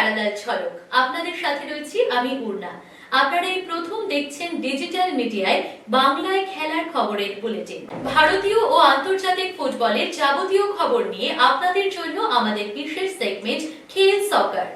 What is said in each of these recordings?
Parallel ঝলক। আপনাদের সাথে রয়েছি আমি উর্না। আপনারা এই প্রথম দেখছেন ডিজিটাল মিডিয়ায় বাংলায় খেলার খবরের বুলেটিন। ভারতীয় ও আন্তর্জাতিক ফুটবলের যাবতীয় খবর নিয়ে আপনাদের জন্য আমাদের বিশেষ সেগমেন্ট খেল সকার।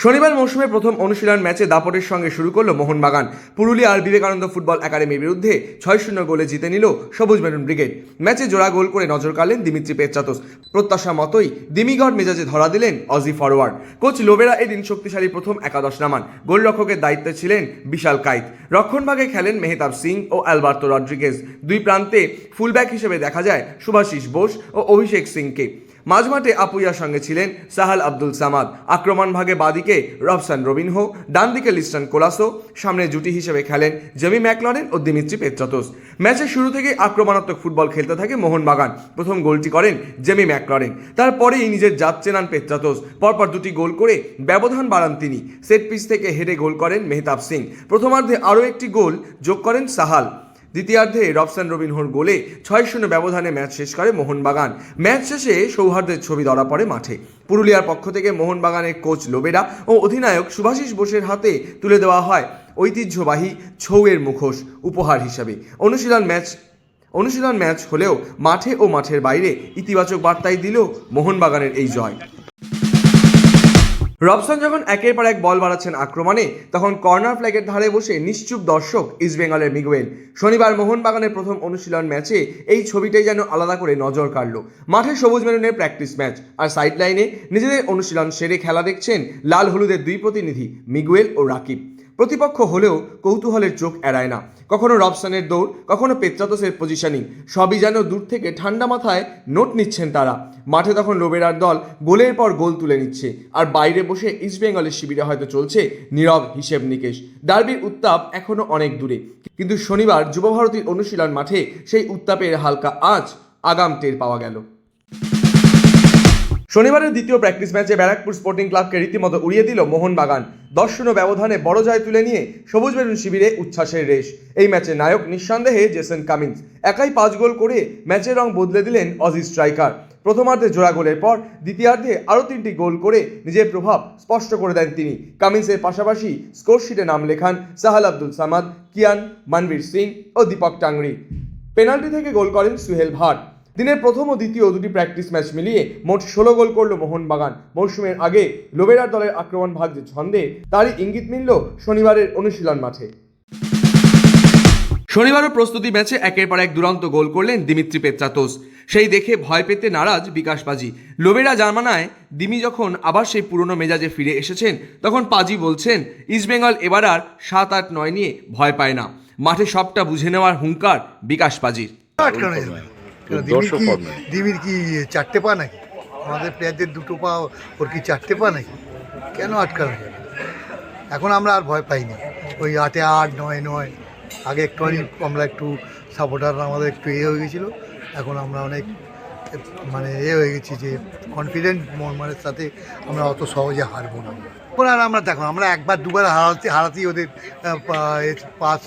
শনিবার মৌসুমের প্রথম অনুশীলন ম্যাচে দাপটের সঙ্গে শুরু করলো মোহনবাগান। পুরুলিয়ার বিবেকানন্দ ফুটবল একাডেমির বিরুদ্ধে 6-0 গোলে জিতে নিল সবুজ মেরুন ব্রিগেড। ম্যাচে জোড়া গোল করে নজর কাড়লেন দিমিত্রি পেত্রাতোস। প্রত্যাশা মতোই দিমিগড় মেজাজে ধরা দিলেন অজি ফরওয়ার্ড। কোচ লোবেরা এদিন শক্তিশালী প্রথম একাদশ নামান। গোলরক্ষকের দায়িত্বে ছিলেন বিশাল কাইত। রক্ষণভাগে খেলেন মেহতাব সিং ও অ্যালবার্তো রড্রিগেজ। দুই প্রান্তে ফুলব্যাক হিসেবে দেখা যায় শুভাশিস বোস ও অভিষেক সিংকে। মাঝমাঠে আপুইয়ার সঙ্গে ছিলেন সাহাল আব্দুল সামাদ। আক্রমণ ভাগে বাদিকে রবসান রবিনহো, ডান দিকে লিস্টন কোলাসো, সামনে জুটি হিসেবে খেলেন জেমি ম্যাকলরেন ও দিমিত্রি পেত্রাতোস। ম্যাচের শুরু থেকে আক্রমণাত্মক ফুটবল খেলতে থাকে মোহনবাগান। প্রথম গোলটি করেন জেমি ম্যাকলরেন, তারপরেই নিজের জাত চেনান পেত্রাতোস। পরপর দুটি গোল করে ব্যবধান বাড়ান তিনি। সেট পিস থেকে হেডে গোল করেন মেহতাব সিং। প্রথমার্ধে আরও একটি গোল যোগ করেন সাহাল। দ্বিতীয়ার্ধে রবসান রবিনহোর গোলে 6-0 ব্যবধানে ম্যাচ শেষ করে মোহনবাগান। ম্যাচ শেষে সৌহার্দ্যের ছবি ধরা পড়ে মাঠে। পুরুলিয়ার পক্ষ থেকে মোহনবাগানের কোচ লোবেরা ও অধিনায়ক শুভাশিস বোসের হাতে তুলে দেওয়া হয় ঐতিহ্যবাহী ছৌয়ের মুখোশ উপহার হিসাবে। অনুশীলন ম্যাচ হলেও মাঠে ও মাঠের বাইরে ইতিবাচক বার্তাই দিল মোহনবাগানের এই জয়। রবসন যখন একের পর এক বল বাড়াচ্ছেন আক্রমণে, তখন কর্নার ফ্ল্যাগের ধারে বসে নিশ্চুপ দর্শক ইস্টবেঙ্গলের মিগুয়েল। শনিবার মোহনবাগানের প্রথম অনুশীলন ম্যাচে এই ছবিটাই যেন আলাদা করে নজর কাড়ল। মাঠে সবুজ মেরুনের প্র্যাকটিস ম্যাচ, আর সাইড লাইনে নিজেদের অনুশীলন সেরে খেলা দেখছেন লাল হলুদের দুই প্রতিনিধি মিগুয়েল ও রাকিব। প্রতিপক্ষ হলেও কৌতূহলের চোখ এড়ায় না। কখনো রবসনের দৌড়, কখনো পেত্রাতোসের পজিশনিং, সবই যেন দূর থেকে ঠান্ডা মাথায় নোট নিচ্ছেন তারা। মাঠে তখন লোবেরার দল গোলের পর গোল তুলে নিচ্ছে, আর বাইরে বসে ইস্টবেঙ্গলের শিবিরে হয়তো চলছে নীরব হিসেব নিকেশ। ডার্বির উত্তাপ এখনো অনেক দূরে, কিন্তু শনিবার যুবভারতীর অনুশীলন মাঠে সেই উত্তাপের হালকা আগাম টের পাওয়া গেল। শনিবারের দ্বিতীয় প্র্যাকটিস ম্যাচে ব্যারাকপুর স্পোর্টিং ক্লাবকে রীতিমতো উড়িয়ে দিল মোহনবাগান। 10-0 ব্যবধানে বড় জয় তুলে নিয়ে সবুজ মেরুন শিবিরে উচ্ছ্বাসের রেশ। এই ম্যাচে নায়ক নিঃসন্দেহে জেসন কামিন্স। একাই 5 গোল করে ম্যাচের রং বদলে দিলেন অজি স্ট্রাইকার। প্রথমার্ধে জোড়া গোলের পর দ্বিতীয়ার্ধে আরও 3টি গোল করে নিজের প্রভাব স্পষ্ট করে দেন তিনি। কামিন্সের পাশাপাশি স্কোরশিটে নাম লেখান সাহাল আব্দুল সামাদ, কিয়ান, মানবীর সিং ও দীপক টাংরি। পেনাল্টি থেকে গোল করেন সুহেল ভাট। দিনের প্রথম ও দ্বিতীয় দুটি প্র্যাকটিস ম্যাচ মিলিয়ে মোট 16 গোল করল মোহনবাগান। মৌসুমের আগে লোবেরার দলের আক্রমণ ভাগ যে ছন্দে, তারই ইঙ্গিত মিলল শনিবারের অনুশীলন মাঠে। শনিবারও প্রস্তুতি ম্যাচে একের পর এক দুরন্ত গোল করলেন দিমিত্রি পেত্রাতোস। সেই দেখে ভয় পেতে নারাজ বিকাশ পাজি। লোবেরা জামানায় দিমি যখন আবার সেই পুরনো মেজাজে ফিরে এসেছেন, তখন পাজি বলছেন ইস্টবেঙ্গল এবার আর 7-8-9 নিয়ে ভয় পায় না। মাঠে সবটা বুঝে নেওয়ার হুঙ্কার বিকাশ পাজির। দিমির কি 4টে পা নাকি? আমাদের প্লেয়ারদের 2টো পা, ওর কি 4টে পা নাকি? কেন আটকানো যাবে? এখন আমরা আর ভয় পাই না। ওই 8-8, 9-9 আগে আমরা একটু সাপোর্টাররা আমাদের একটু হয়ে গেছিলো। এখন আমরা অনেক হয়ে গেছি যে কনফিডেন্ট মনের সাথে আমরা অত সহজে হারবো না। এখন আর আমরা দেখো, আমরা একবার দুবার হারাতেই ওদের পাস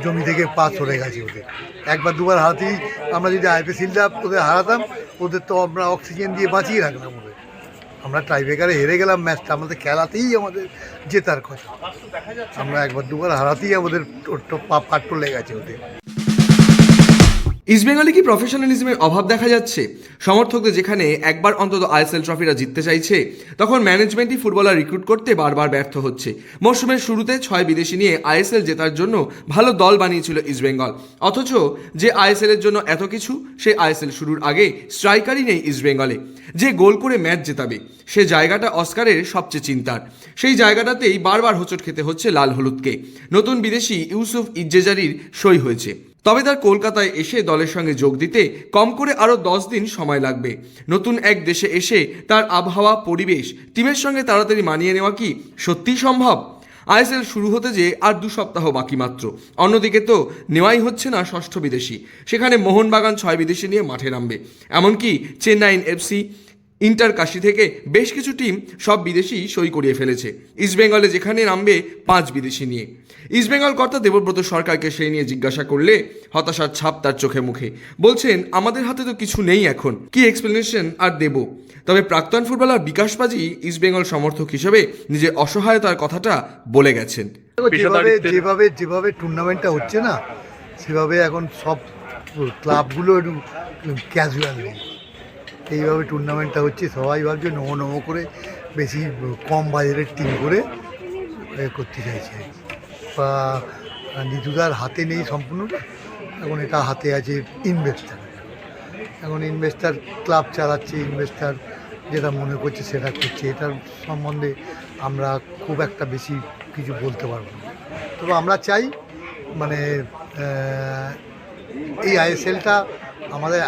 জমি থেকে পাস সরে গেছে ওদের। একবার দুবার হারাতেই আমরা যদি আইপিএসিলটা ওদের হারাতাম, ওদের তো আমরা অক্সিজেন দিয়ে বাঁচিয়ে রাখলাম ওদের। আমরা টাইব্রেকারে হেরে গেলাম ম্যাচটা, আমাদের খেলাতেই আমাদের জেতার কথা। আমরা একবার দুবার হারাতেই আমাদের পাট টলে গেছে ওদের। ইস্টবেঙ্গলে কি প্রফেশনালিজমের অভাব দেখা যাচ্ছে? সমর্থকদের যেখানে একবার অন্তত আইএসএল ট্রফিটা জিততে চাইছে, তখন ম্যানেজমেন্টই ফুটবলার রিক্রুট করতে বারবার ব্যর্থ হচ্ছে। মরশুমের শুরুতে 6 বিদেশি নিয়ে আইএসএল জেতার জন্য ভালো দল বানিয়েছিল ইস্টবেঙ্গল। অথচ যে আইএসএলের জন্য এত কিছু, সেই আইএসএল শুরুর আগে স্ট্রাইকারই নেই ইস্টবেঙ্গলে। যে গোল করে ম্যাচ জেতাবে, সে জায়গাটা অস্কারের সবচেয়ে চিন্তার। সেই জায়গাটাতেই বারবার হোঁচট খেতে হচ্ছে লাল হলুদকে। নতুন বিদেশি ইউসুফ ইজ্জেজারির সই হয়েছে, তবে তার কলকাতায় এসে দলের সঙ্গে যোগ দিতে কম করে আরও 10 দিন সময় লাগবে। নতুন এক দেশে এসে তার আবহাওয়া, পরিবেশ, টিমের সঙ্গে তাড়াতাড়ি মানিয়ে নেওয়া কি সত্যিই সম্ভব? আইএসএল শুরু হতে যে আর 2 সপ্তাহ বাকি মাত্র। অন্যদিকে তো নেওয়াই হচ্ছে না 6ষ্ঠ বিদেশি। সেখানে মোহনবাগান 6 বিদেশি নিয়ে মাঠে নামবে। এমনকি চেন্নাইন এফসি, ইন্টার কাশি থেকে বেশ কিছু টিম সব বিদেশি সই করিয়ে ফেলেছে। ইস্টবেঙ্গলে যেখানে নামবে 5 বিদেশি নিয়ে। ইস্টবেঙ্গল কর্তা দেবব্রত সরকারকে সেই নিয়ে জিজ্ঞাসা করলে হতাশার ছাপ তার চোখে মুখে। বলছেন, আমাদের হাতে তো কিছু নেই, এখন কি এক্সপ্লেনেশন আর দেব। তবে প্রাক্তন ফুটবলার বিকাশ পাজি ইস্টবেঙ্গল সমর্থক হিসেবে নিজের অসহায়তার কথাটা বলে গেছেন। যেভাবে টুর্নামেন্টটা হচ্ছে না, সেভাবে এখন সব ক্লাবগুলো একটু ক্যাজুয়াল নেই। এইভাবে টুর্নামেন্টটা হচ্ছে, সবাই ভাবছে নমো করে বেশি কম বাজারের টিম করে করতে চাইছে। বা নিতুদার হাতে নেই সম্পূর্ণটা, এখন এটা হাতে আছে ইনভেস্টার। এখন ইনভেস্টার ক্লাব চালাচ্ছে, ইনভেস্টার যেটা মনে করছে সেটা করছে। এটার সম্বন্ধে আমরা খুব একটা বেশি কিছু বলতে পারবো না। তবে আমরা চাই মানে এই আইএসএলটা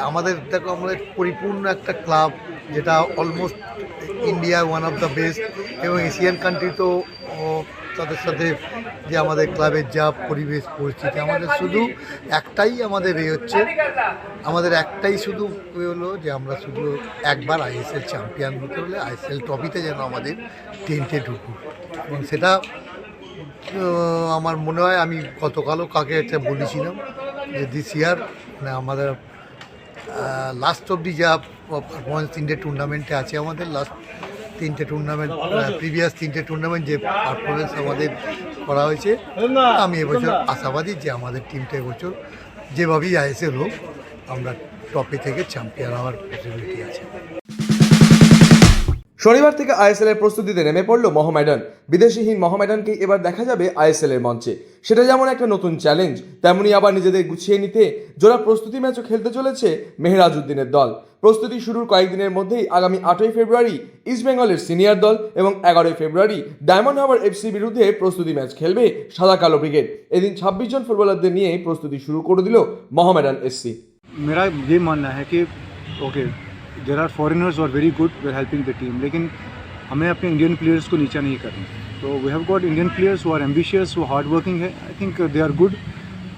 আমাদের দেখো, আমাদের পরিপূর্ণ একটা ক্লাব, যেটা almost India one of the best, এবং এশিয়ান কান্ট্রি তো তাদের সাথে যে আমাদের ক্লাবের যা পরিবেশ পরিস্থিতি, আমাদের শুধু একটাই আমাদের একটাই শুধু হলো যে আমরা শুধু একবার আইএসএল চ্যাম্পিয়ন হতে হলে আইএসএল ট্রফিতে যেন আমাদের টেন্টে ঢুকুক। এবং সেটা আমার মনে হয়, আমি গতকালও কাকে একটা বলেছিলাম যে দিস ইয়ার মানে আমাদের লাস্ট অবধি যা পারফরমেন্স 3টে টুর্নামেন্টে আছে, আমাদের লাস্ট 3টে টুর্নামেন্ট, প্রিভিয়াস 3টে টুর্নামেন্ট যে পারফরমেন্স আমাদের করা হয়েছে, আমি এবছর আশাবাদী যে আমাদের টিমটা এবছর যেভাবেই আইএসএল হোক আমরা টপে থেকে চ্যাম্পিয়ন হওয়ার পসিবিলিটি আছে। শনিবার থেকে আইএসএল এর প্রস্তুতিতে নেমে পড়ল মোহামেডান। বিদেশিহীন মোহামেডানকে এবার দেখা যাবে আইএসএল এর মঞ্চে। সেটা যেমন একটা নতুন চ্যালেঞ্জ, তেমনি আবার নিজেদের গুছিয়ে নিতে জোড়া প্রস্তুতি ম্যাচও খেলতে চলেছে মেহরাজ উদ্দিনের দল। প্রস্তুতি শুরুর কয়েকদিনের মধ্যেই আগামী 8ই ফেব্রুয়ারি ইস্টবেঙ্গলের সিনিয়র দল এবং 11ই ফেব্রুয়ারি ডায়মন্ড হারবার এফসির বিরুদ্ধে প্রস্তুতি ম্যাচ খেলবে সাদা কালো ব্রিগেড। এদিন 26 জন ফুটবলারদের নিয়ে প্রস্তুতি শুরু করে দিল মোহামেডান এসসি। मेरा ये मानना है कि ओके देयर आर फॉरेनर्स और very good we are helping the team, लेकिन हमें अपने इंडियन प्लेयर्स को नीचा नहीं करना। तो we have got Indian players who are ambitious, who hard working है। I think they are good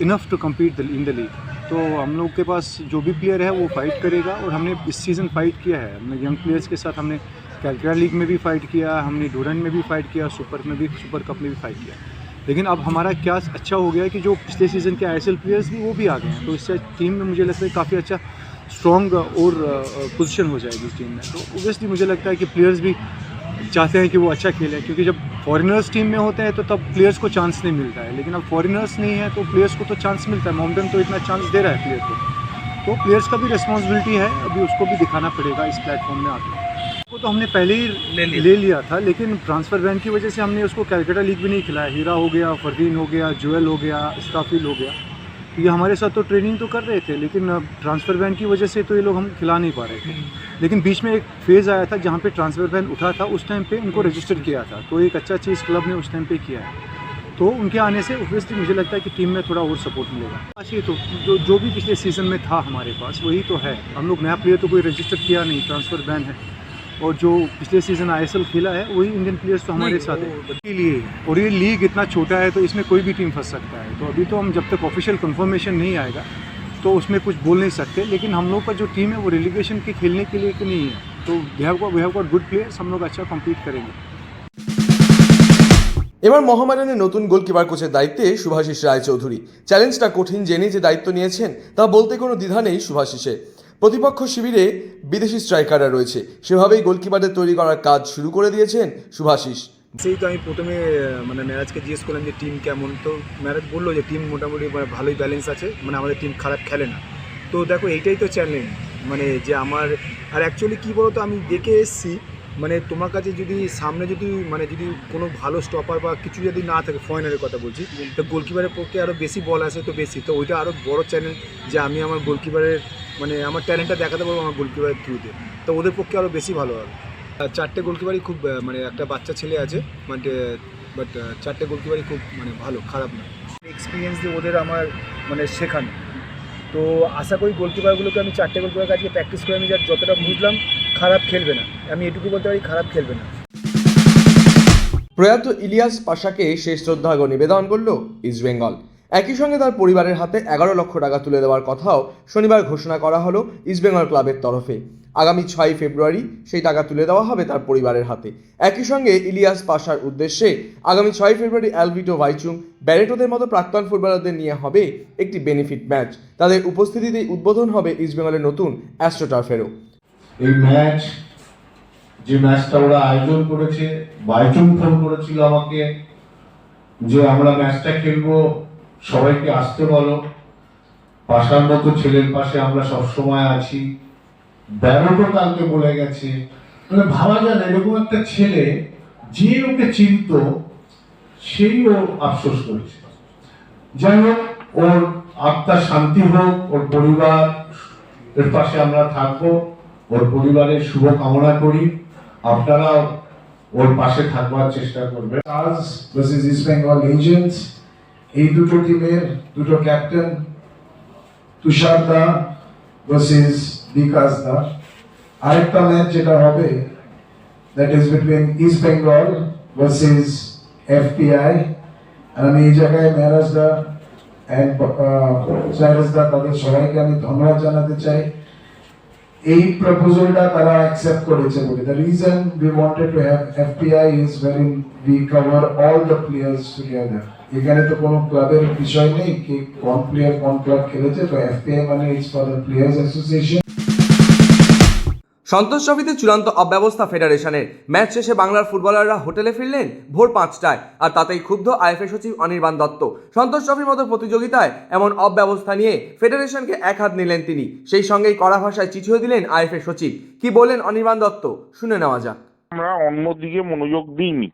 enough to compete in the league. तो हम लोग के पास जो भी प्लेयर है वो फाइट करेगा, और हमने इस सीज़न फाइट किया है। हमने यंग प्लेयर्स के साथ हमने कैलकाटा लीग में भी फाइट किया, हमने डूरंड में भी फाइट किया, सुपर कप में भी फाइट किया। लेकिन अब हमारा क्या अच्छा हो गया है कि जो पिछले सीज़न के आईएसएल प्लेयर्स भी वो भी आ गए हैं, तो इससे टीम में मुझे लगता है काफ़ी अच्छा स्ट्रॉन्ग और पोजीशन हो जाएगी इस टीम में। तो ओबियसली मुझे लगता है कि प्लेयर्स भी चाहते हैं कि वो अच्छा खेलें, क्योंकि जब फॉरेनर्स टीम में होते हैं तो तब प्लेयर्स को चांस नहीं मिलता है, लेकिन अब फॉरेनर्स नहीं है तो प्लेयर्स को तो चांस मिलता है। मोहम्मदन तो इतना चांस दे रहा है प्लेयर को, तो प्लेयर्स का भी रिस्पॉन्सिबिलिटी है, अभी उसको भी दिखाना पड़ेगा इस प्लेटफॉर्म में आके। वो तो हमने पहले ही ले लिया था, लेकिन ट्रांसफ़र बैन की वजह से हमने उसको कैलकाटा लीग भी नहीं खिलाया। हीरा हो गया, फरदीन हो गया, जोएल हो गया, इस्ताफिल हो गया, ये हमारे साथ तो ट्रेनिंग तो कर रहे थे, लेकिन ट्रांसफ़र बैन की वजह से तो ये लोग हम खिला नहीं पा रहे थे। लेकिन बीच में एक फेज़ आया था जहाँ पे ट्रांसफ़र बैन उठा था, उस टाइम पे इनको रजिस्टर किया था, तो एक अच्छा चीज़ क्लब ने उस टाइम पे किया है। तो उनके आने से ऑब्वियसली मुझे लगता है कि टीम में थोड़ा और सपोर्ट मिलेगा। अच्छी तो जो भी पिछले सीज़न में था हमारे पास वही तो है। हम लोग नया प्लेयर तो कोई रजिस्टर किया नहीं, ट्रांसफ़र बैन है, और जो पिछले सीज़न आईएसएल खेला है वही इंडियन प्लेयर्स तो हमारे साथ है के लिए। और ये लीग इतना छोटा है तो इसमें कोई भी टीम फंस सकता है। तो अभी तो हम जब तक ऑफिशियल कंफर्मेशन नहीं आएगा तो उसमें कुछ बोल नहीं सकते, लेकिन हम लोग का जो टीम है वो रेलीगेशन के खेलने के लिए नहीं है। तो we have got good players, हम लोग अच्छा कम्पीट करेंगे। এবার মোহামেডানের নতুন গোলকিপার কোচের দায়িত্বে শুভাশিস রায়চৌধুরী। চ্যালেঞ্জটা কঠিন জেনে যে দায়িত্ব নিয়েছেন তা বলতে কোনো দ্বিধা নেই শুভাশিসের। প্রতিপক্ষ শিবিরে বিদেশি স্ট্রাইকাররা রয়েছে, সেভাবেই গোলকিপারদের তৈরি করার কাজ শুরু করে দিয়েছেন শুভাশিস। সেই তো আমি প্রথমে মানে ম্যারাজকে জিজ্ঞেস করলাম যে টিম কেমন, তো ম্যারাজ বললো যে টিম মোটামুটি ভালোই ব্যালেন্স আছে, মানে আমাদের টিম খারাপ খেলে না। তো দেখো এইটাই তো চ্যালেঞ্জ, মানে যে আমার আর অ্যাকচুয়ালি কী বলো তো, আমি দেখে এসেছি মানে তোমার কাছে যদি সামনে যদি মানে যদি কোনো ভালো স্টপার বা কিছু যদি না থাকে, ফরেনারের কথা বলছি, তো গোলকিপারের পক্ষে আরও বেশি বল আসে, তো বেশি তো ওইটা আরও বড় চ্যালেঞ্জ যে আমি আমার গোলকিপারের মানে আমার ট্যালেন্টটা দেখাতে পারবো আমার গোলকিপারের থ্রুতে, তো ওদের পক্ষে আরও বেশি ভালো হবে। 4টে গোলকিপারই খুব মানে একটা বাচ্চা ছেলে আছে মানে, বাট 4টে গোলকিপারই খুব মানে ভালো, খারাপ না। এক্সপিরিয়েন্স দিয়ে ওদের আমার মানে শেখানো, তো আশা করি গোলকিপারগুলোকে আমি 4টে গোলকিপার কাছে প্র্যাকটিস করে আমি যতটা বুঝলাম খারাপ খেলবে না, আমি এটুকু বলতে পারি খারাপ খেলবে না। প্রয়াত ইলিয়াস পাশাকে শেষ শ্রদ্ধার্ঘ্য নিবেদন করল ইস্টবেঙ্গল। একই সঙ্গে তার পরিবারের হাতে 11 লক্ষ টাকা তুলে দেওয়ার কথাও শনিবার ঘোষণা করা হলো ইস্টবেঙ্গল ক্লাবের তরফে। আগামী 6 ফেব্রুয়ারি সেই টাকা তুলে দেওয়া হবে তার পরিবারের হাতে। একই সঙ্গে ইলিয়াস পাশার উদ্দেশ্যে আগামী 6 ফেব্রুয়ারি অ্যালভিটো ভাইচুং, ব্যারেটোদের মতো প্রাক্তন ফুটবলারদের নিয়ে হবে একটি বেনিফিট ম্যাচ। তাদের উপস্থিতিতেই উদ্বোধন হবে ইস্টবেঙ্গলের নতুন অ্যাস্ট্রোটার্ফেরও। এই ম্যাচ, যে ম্যাচটা ওরা আয়োজন করেছে, বাইচুং ফোন করেছিল আমাকে যে আমরা ম্যাচটা খেলবো, সবাইকে আসতে বলো, পাশার মতো ছেলের পাশে আমরা সবসময় আছি। ব্যারোটো কালকে বলে গেছে, মানে ভাবা যায় না এরকম একটা ছেলে যে ওকে চিনত সেই ও আফসোস করেছে। যাই হোক, ওর আত্মার শান্তি হোক, ওর পরিবার এর পাশে আমরা থাকবো, ওর পরিবারের শুভ কামনা করি। আপনারাও ওর পাশে থাকবার চেষ্টা করবেন। Stars versus east Bengal legends, এই দুটো টিমের দুটো ক্যাপ্টেন, তুষার দা ভার্সেস বিকাশ দা। আরেকটা ম্যাচ যেটা হবে, that is between east Bengal versus FPI. আমি এই জায়গায় মেহরাজ দা এন্ড সাইরাস দা, তাদের সবাইকে আমি ধন্যবাদ জানাতে চাই। এই প্রপোজালটা তারা অ্যাকসেপ্ট করেছে বলে। The reason we wanted to have FPI is wherein we cover all the players together. এখানে তো কোনো ক্লাবের বিষয় নেই কি কোন প্লেয়ার কোন ক্লাব খেলেছে, তো এফপিআই মানে is for the players association. Santosh ট্রফিতে চূড়ান্ত অব্যবস্থা ফেডারেশনের। ম্যাচ শেষে বাংলার ফুটবলাররা হোটেলে ফিরলেন ভোর 5টায়, আর তাতেই ক্ষুব্ধ আইএফএ সচিব অনির্বাণ দত্ত। সন্তোষ ট্রফির মতো প্রতিযোগিতায় এমন অব্যবস্থা নিয়ে ফেডারেশনকে এক হাত নিলেন তিনি। সেই সঙ্গেই কড়া ভাষায় চিঠিও দিলেন আইএফএ সচিব। কি বললেন অনির্বাণ দত্ত, শুনে নেওয়া যাক। আমরা অন্যদিকে মনোযোগ দিইনি,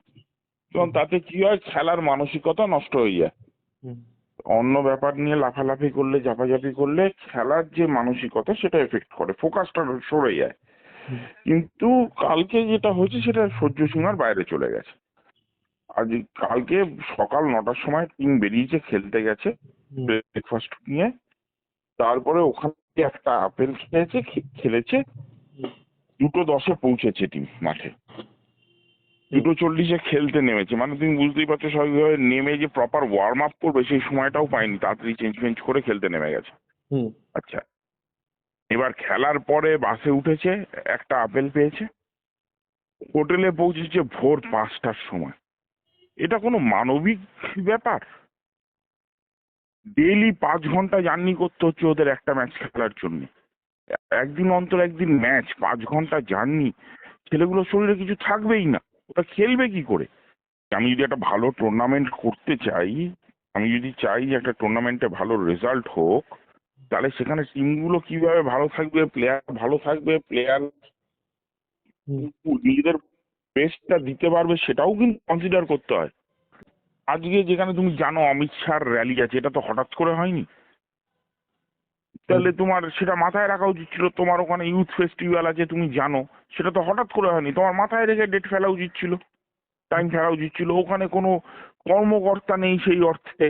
কারণ তাতে কি হয়, খেলার মানসিকতা নষ্ট হয়ে যায়। অন্য ব্যাপার নিয়ে লাফালাফি করলে, ঝাপাঝাপি করলে খেলার যে মানসিকতা সেটা এফেক্ট করে, ফোকাসটা সরে যায়। কিন্তু কালকে যেটা হয়েছে সেটা সহ্য সীমার বাইরে চলে গেছে। আজ কালকে সকাল 9টার সময় টিম বেরিয়েছে, খেলতে গেছে ব্রেকফাস্ট নিয়ে, তারপরে ওখান থেকে একটা আপেল খেলেছে, 2:10 পৌঁছেছে টিম মাঠে, 2:40 খেলতে নেমেছে। মানে তুমি বুঝতেই পারছো, স্বাভাবিকভাবে নেমে যে প্রপার ওয়ার্ম আপ করবে সেই সময়টাও পায়নি, তাড়াতাড়ি চেঞ্জ করে খেলতে নেমে গেছে। আচ্ছা, এবার খেলার পরে বাসে উঠেছে, একটা আপেল পেয়েছে, হোটেলে পৌঁছেছে ভোর 5টার সময়। এটা কোনো মানবিক ব্যাপার? ডেইলি 5 ঘন্টা জার্নি করতে হচ্ছে ওদের একটা ম্যাচ খেলার জন্য। একদিন অন্তর একদিন ম্যাচ, 5 ঘন্টা জার্নি, ছেলেগুলোর শরীরে কিছু থাকবেই না, ওটা খেলবে কি করে? আমি যদি একটা ভালো টুর্নামেন্ট করতে চাই, আমি যদি চাই যে একটা টুর্নামেন্টে ভালো রেজাল্ট হোক, তাহলে সেখানে টিমগুলো কিভাবে ভালো থাকবে, প্লেয়ার ভালো থাকবে, প্লেয়ার নিজেদের বেস্টটা দিতে পারবে, সেটাও কিন্তু কনসিডার করতে হয়। আজকে যেখানে তুমি জানো অমিত শাহর র্যালি আছে, এটা তো হঠাৎ করে হয়নি। তাহলে তোমার সেটা মাথায় রাখা উচিত ছিল। তোমার ওখানে ইউথ ফেস্টিভ্যাল আছে, তুমি জানো, সেটা তো হঠাৎ করে হয়নি। তোমার মাথায় রেখে ডেট ফেলা উচিত ছিল, টাইম ফেলা উচিত ছিল। ওখানে কোনো কর্মকর্তা নেই সেই অর্থে,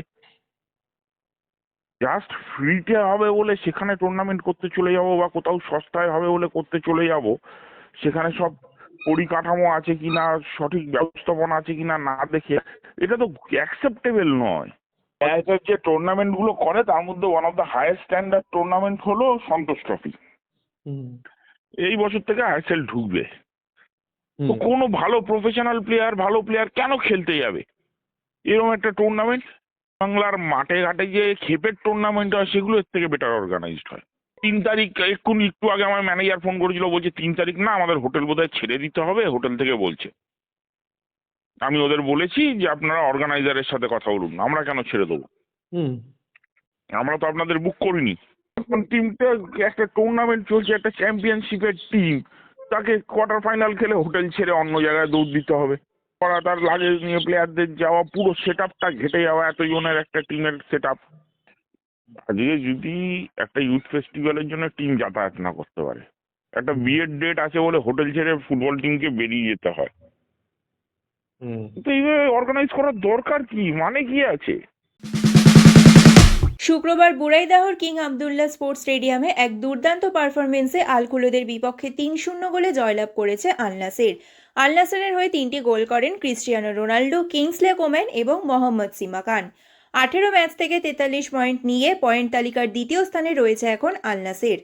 জাস্ট ফ্রিতে হবে বলে সেখানে টুর্নামেন্ট করতে চলে যাবো, বা কোথাও সস্তায় হবে বলে করতে চলে যাব, সেখানে সব পরিকাঠামো আছে কিনা, সঠিক ব্যবস্থাপনা আছে কিনা না দেখে, এটা তো অ্যাকসেপ্টেবল নয়। যে টুর্নামেন্ট গুলো করে তার মধ্যে one of the highest standard tournament হলো সন্তোষ ট্রফি। এই বছর থেকে আইএসএল ঢুকবে, তো কোনো ভালো প্রফেশনাল প্লেয়ার কেন খেলতে যাবে এরকম একটা টুর্নামেন্ট? বাংলার মাঠে ঘাটে যে খেপের টুর্নামেন্ট হয় সেগুলো এর থেকে বেটার অর্গানাইজড হয়। 3 তারিখ, একটু আগে আমার ম্যানেজার ফোন করেছিল, বলছে 3 তারিখ না, আমাদের হোটেল বোধহয় ছেড়ে দিতে হবে, হোটেল থেকে বলছে। আমি ওদের বলেছি যে আপনারা অর্গানাইজারের সাথে কথা বলুন, আমরা কেন ছেড়ে দেবো, আমরা তো আপনাদের বুক করিনি। এখন টিমটা একটা টুর্নামেন্ট চলছে, একটা চ্যাম্পিয়নশিপের টিম, তাকে কোয়ার্টার ফাইনাল খেলে হোটেল ছেড়ে অন্য জায়গায় দৌড় দিতে হবে, তার লাগেজ নিয়ে প্লেয়ারদের যাওয়া, পুরো সেট আপটা ঘেটে যাওয়া, এতজনের একটা টিমের সেট আপ। আজকে যদি একটা ইউথ ফেস্টিভ্যালের জন্য টিম যাতায়াত না করতে পারে, একটা বিয়ের ডেট আছে বলে হোটেল ছেড়ে ফুটবল টিমকে বেরিয়ে যেতে হয়, তো এইভাবে অর্গানাইজ করার দরকার কি, মানে কি আছে? শুক্রবার বুড়াইদাহর কিং আবদুল্লাহ স্পোর্টস স্টেডিয়ামে এক দুর্দান্ত পারফরমেন্সে আলকুলোদের বিপক্ষে 3-0 গোলে জয়লাভ করেছে আল নাসের। আল নাসেরের হয়ে 3টি গোল করেন ক্রিস্টিয়ানো রোনাল্ডো, কিংসলে কোম্যান এবং মোহাম্মদ সিমা খান। 18 ম্যাচ থেকে 43 পয়েন্ট নিয়ে পয়েন্ট তালিকার দ্বিতীয় স্থানে রয়েছে এখন আল নাসের।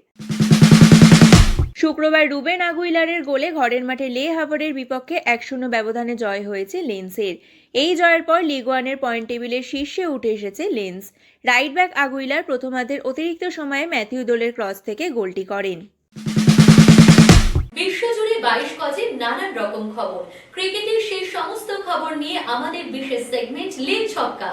শুক্রবার রুবেন আগুইলারের গোলে ঘরের মাঠে লে হাভারের বিপক্ষে 1-0 ব্যবধানে জয় হয়েছে লেন্সের। এই জয়ের পর লিগ ওয়ানের পয়েন্ট টেবিলের শীর্ষে উঠে এসেছে লেন্স। রাইট ব্যাক আগুইলার প্রথমার্ধের অতিরিক্ত সময়ে ম্যাথিউ দোলের ক্রস থেকে গোলটি করেন। বিশ্বজুড়ে 22 গজে নানান রকম খবর। ক্রিকেটের সেই সমস্ত খবর নিয়ে আমাদের বিশেষ সেগমেন্ট লিগ ছক্কা।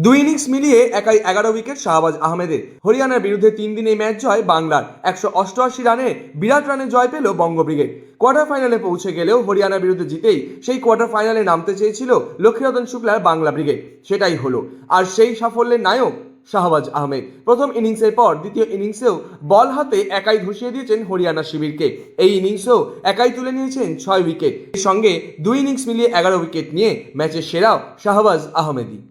দুই ইনিংস মিলিয়ে একাই 11 উইকেট শাহবাজ আহমেদের। হরিয়ানার বিরুদ্ধে 3 দিনে ম্যাচ জয় বাংলার। 188 রানে বিরাট রানে জয় পেল বঙ্গ ব্রিগেড। কোয়ার্টার ফাইনালে পৌঁছে গেলেও হরিয়ানার বিরুদ্ধে জিতেই সেই কোয়ার্টার ফাইনালে নামতে চেয়েছিল লক্ষ্মীরতন শুক্লার বাংলা ব্রিগেড। সেটাই হলো। আর সেই সাফল্যের নায়ক শাহবাজ আহমেদ। প্রথম ইনিংসের পর দ্বিতীয় ইনিংসেও বল হাতে একাই ধসিয়ে দিয়েছেন হরিয়ানা শিবিরকে। এই ইনিংসেও একাই তুলে নিয়েছেন 6 উইকেট। এর সঙ্গে 2 ইনিংস মিলিয়ে 11 উইকেট নিয়ে ম্যাচের সেরাও শাহবাজ আহমেদই।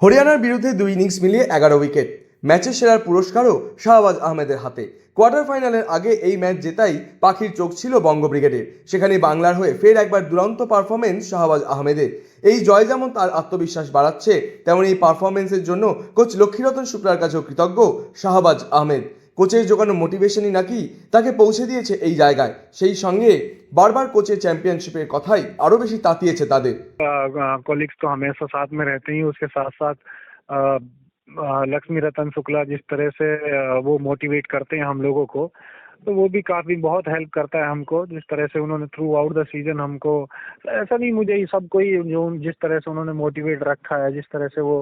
হরিয়ানার বিরুদ্ধে 2 ইনিংস মিলিয়ে 11 উইকেট, ম্যাচের সেরার পুরস্কারও শাহবাজ আহমেদের হাতে। কোয়ার্টার ফাইনালের আগে এই ম্যাচ জেতাই পাখির চোখ ছিল বঙ্গ ব্রিগেডের। সেখানে বাংলার হয়ে ফের একবার দুরন্ত পারফরমেন্স শাহবাজ আহমেদের। এই জয় যেমন তার আত্মবিশ্বাস বাড়াচ্ছে, তেমন এই পারফরমেন্সের জন্য কোচ লক্ষ্মীরতন শুক্লার কাছেও কৃতজ্ঞ শাহবাজ আহমেদ। কোচের জোগানো মোটিভেশনই নাকি তাকে পৌঁছে দিয়েছে এই জায়গায়। সেই সঙ্গে বারবার কোচের চ্যাম্পিয়নशिপের কথাই আরও বেশি তাতিয়েছে তাদের। कॉलिग्स तो हमेशा साथ में रहते ही, उसके साथ साथ लक्ष्मी रतन शुक्ला जिस तरह से वो मोटिवेट करते हैं हम लोगों को, तो वो भी काफी बहुत हेल्प करता है हमको। जिस तरह से उन्होंने थ्रू आउट द सीजन हमको, ऐसा नहीं मुझे ही, सबको ही, जो जिस तरह से उन्होंने मोटिवेट रखा है, जिस तरह से वो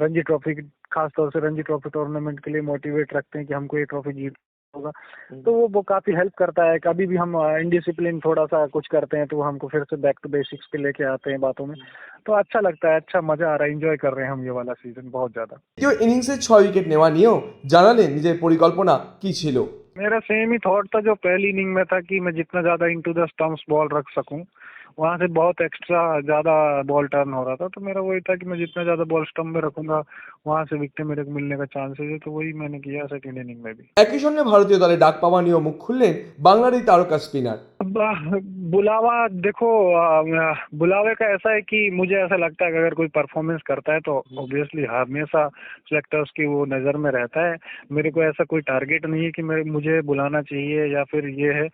रणजी ट्रॉफी, खासतौर से रणजी ट्रॉफी टूर्नामेंट के लिए मोटिवेट रखते हैं कि हमको ये ट्रॉफी जीत होगा, तो वो काफी हेल्प करता है। कभी भी हम इनडिसिप्लिन थोड़ा सा कुछ करते हैं तो वो हमको फिर से बैक टू बेसिक्स पे लेके आते हैं बातों में, तो अच्छा लगता है, अच्छा मजा आ रहा है, एंजॉय कर रहे हैं हम ये वाला सीजन बहुत ज्यादा। দ্বিতীয় ইনিংসে 6 উইকেট নেওয়া নিয়েও জানালেন নিজের পরিকল্পনা কি ছিল। मेरा सेम ही थॉट था जो पहली इनिंग में था कि मैं जितना ज्यादा इनटू द स्टंप्स बॉल रख सकूं, वहां से बहुत एक्स्ट्रा ज्यादा बॉल टर्न हो रहा था, तो मेरा वही था कि मैं जितना ज्यादा बॉल स्टंप में रखूंगा वहां से विकेट मेरे को मिलने का चांसेस है, तो वही मैंने किया सेकंड इनिंग में भी। একই সঙ্গে ভারতীয় দলে ডাক পাওয়া নিয়েও মুখ খুললেন বাংলার এই তারকা স্পিনার। बुलावा, देखो बुलावे का ऐसा है कि मुझे ऐसा लगता है कि अगर कोई परफॉर्मेंस करता है तो ऑब्वियसली हमेशा सिलेक्टर्स की वो नज़र में रहता है। मेरे को ऐसा कोई टारगेट नहीं है कि मुझे बुलाना चाहिए या फिर ये है,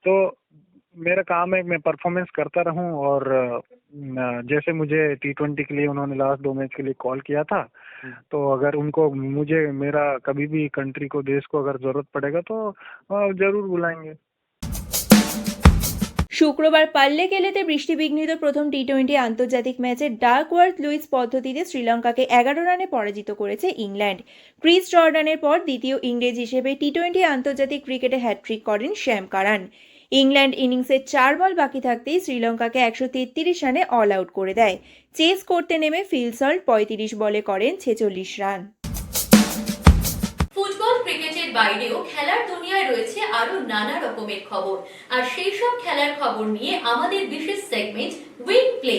तो मेरा काम है मैं परफॉर्मेंस करता रहूं। और जैसे मुझे T20 के लिए उन्होंने लास्ट 2 मैच के लिए कॉल किया था, तो अगर उनको मुझे मेरा कभी भी कंट्री को, देश को अगर जरूरत पड़ेगा तो जरूर बुलाएंगे। শুক্রবার পাল্লে কেলেতে বৃষ্টিবিঘ্নিত প্রথম টি-20 আন্তর্জাতিক ম্যাচে ডাকওয়ার্থ লুইস পদ্ধতিতে শ্রীলঙ্কাকে 11 রানে পরাজিত করেছে ইংল্যান্ড। ক্রিস জর্ডানের পর দ্বিতীয় ইংরেজ হিসেবে টি-20 আন্তর্জাতিক ক্রিকেটে হ্যাটট্রিক করেন শ্যাম কারান। ইংল্যান্ড ইনিংসের 4 বল বাকি থাকতেই শ্রীলঙ্কাকে 133 রানে অল আউট করে দেয়। চেস করতে নেমে ফিল সল্ট 35 বলে করেন 46 রান। ফুটবল ক্রিকেটের বাইরেও খেলার দুনিয়ায় রয়েছে আরো নানা রকমের খবর। আর সেই সব খেলার খবর নিয়ে আমাদের বিশেষ segment win play.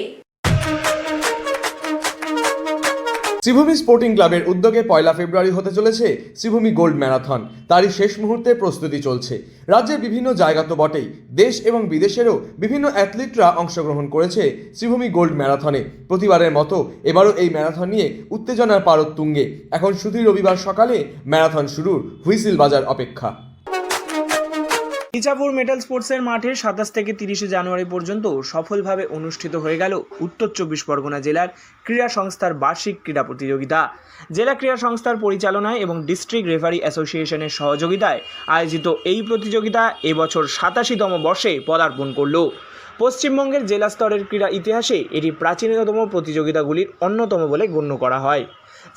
Sribhumi sporting ক্লাবের উদ্যোগে 1 ফেব্রুয়ারি হতে চলেছে শ্রীভূমি গোল্ড ম্যারাথন। তারই শেষ মুহূর্তে প্রস্তুতি চলছে। রাজ্যের বিভিন্ন জায়গা তো বটেই, দেশ এবং বিদেশেরও বিভিন্ন অ্যাথলিটরা অংশগ্রহণ করেছে শ্রীভূমি গোল্ড ম্যারাথনে। প্রতিবারের মতো এবারও এই ম্যারাথন নিয়ে উত্তেজনার পারদ তুঙ্গে। এখন শুধু রবিবার সকালে ম্যারাথন শুরুর হুইসেল বাজার অপেক্ষা। ইছাপুর মেটাল স্পোর্টসের মাঠে 27 থেকে 30 জানুয়ারি পর্যন্ত সফলভাবে অনুষ্ঠিত হয়ে গেল উত্তর 24 পরগনা জেলার ক্রীড়া সংস্থার বার্ষিক ক্রীড়া প্রতিযোগিতা। জেলা ক্রীড়া সংস্থার পরিচালনায় এবং ডিস্ট্রিক্ট রেফারি অ্যাসোসিয়েশনের সহযোগিতায় আয়োজিত এই প্রতিযোগিতা এবছর 87তম বর্ষে পদার্পণ করল। পশ্চিমবঙ্গের জেলা স্তরের ক্রীড়া ইতিহাসে এটি প্রাচীনতম প্রতিযোগিতাগুলির অন্যতম বলে গণ্য করা হয়।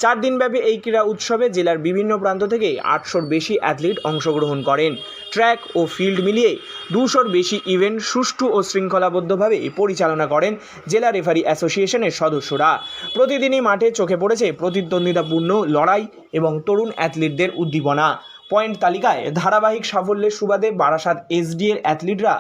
4 দিনব্যাপী এই ক্রীড়া উৎসবে জেলার বিভিন্ন প্রান্ত থেকে 800-র বেশি অ্যাথলিট অংশগ্রহণ করেন। ট্র্যাক ও ফিল্ড মিলিয়ে 200-র বেশি ইভেন্ট সুষ্ঠু ও শৃঙ্খলাবদ্ধভাবে পরিচালনা করেন জেলা রেফারি অ্যাসোসিয়েশনের সদস্যরা। প্রতিদিনই মাঠে চোখে পড়েছে প্রতিদ্বন্দ্বিতাপূর্ণ লড়াই এবং তরুণ অ্যাথলিটদের উদ্দীপনা। পয়েন্ট তালিকায় ধারাবাহিক সাফল্যের সুবাদে বারাসাত এসডি এর অ্যাথলিটরা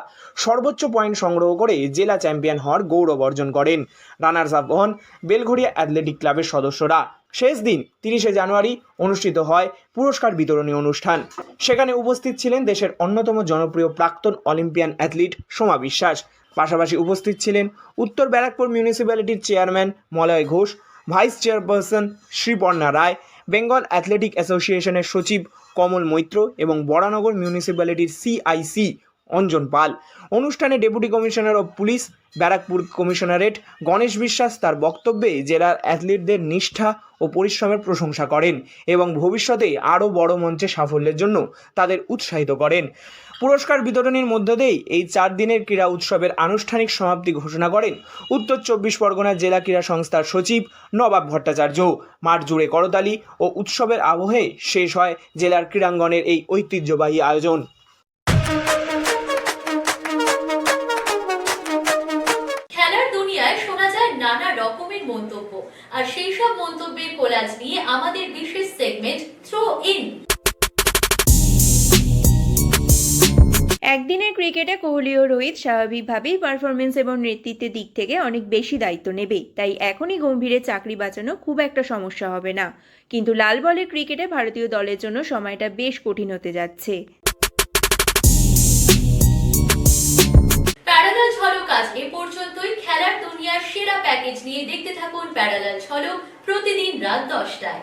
সর্বোচ্চ পয়েন্ট সংগ্রহ করে জেলা চ্যাম্পিয়ন হওয়ার গৌরব অর্জন করেন। রানার্স আপ হন বেলঘড়িয়া অ্যাথলেটিক ক্লাবের সদস্যরা। শেষ দিন 30 জানুয়ারি অনুষ্ঠিত হয় পুরস্কার বিতরণী অনুষ্ঠান। সেখানে উপস্থিত ছিলেন দেশের অন্যতম জনপ্রিয় প্রাক্তন অলিম্পিয়ান অ্যাথলিট সোমা বিশ্বাস। পাশাপাশি উপস্থিত ছিলেন উত্তর ব্যারাকপুর মিউনিসিপ্যালিটির chairman Malay Ghosh, vice chairperson Sriparna Roy, Bengal athletic অ্যাসোসিয়েশনের সচিব কমল মৈত্র এবং বরানগর মিউনিসিপ্যালিটির সিআইসি অঞ্জন পাল। অনুষ্ঠানে deputy commissioner of police Barrackpore commissionerate Ganesh Biswas তার বক্তব্যে জেলার অ্যাথলিটদের নিষ্ঠা ও পরিশ্রমের প্রশংসা করেন এবং ভবিষ্যতে আরও বড় মঞ্চে সাফল্যের জন্য তাদের উৎসাহিত করেন। পুরস্কার বিতরণীর মধ্য দিয়েই এই 4 দিনের ক্রীড়া উৎসবের আনুষ্ঠানিক সমাপ্তি ঘোষণা করেন উত্তর 24 পরগনা জেলা ক্রীড়া সংস্থার সচিব নবাব ভট্টাচার্য। মাঠ জুড়ে করতালি ও উৎসবের আবহে শেষ হয় জেলার ক্রীড়াঙ্গনের এই ঐতিহ্যবাহী আয়োজন। খেলার দুনিয়ায় শোনা যায় নানা রকমের মন্তব্য, আর সেই সব মন্তব্যের কোলাজ নিয়ে আমাদের বিশেষ সেগমেন্ট থ্রো ইন। একদিনের ক্রিকেটে কোহলি ও রোহিত স্বাভাবিকভাবেই পারফরমেন্স এবং নেতৃত্বের দিক থেকে অনেক বেশি দায়িত্ব নেবে, তাই এখনই গম্ভীরের চাকরি বাঁচানো খুব একটা সমস্যা হবে না। কিন্তু লাল বলের ক্রিকেটে ভারতীয় দলের জন্য সময়টা বেশ কঠিন হতে যাচ্ছে। প্যারালাল ঝলক আজ এ পর্যন্তই। খেলার দুনিয়ার সেরা প্যাকেজ নিয়ে দেখতে থাকুন প্যারালাল ঝলক প্রতিদিন রাত 10টায়।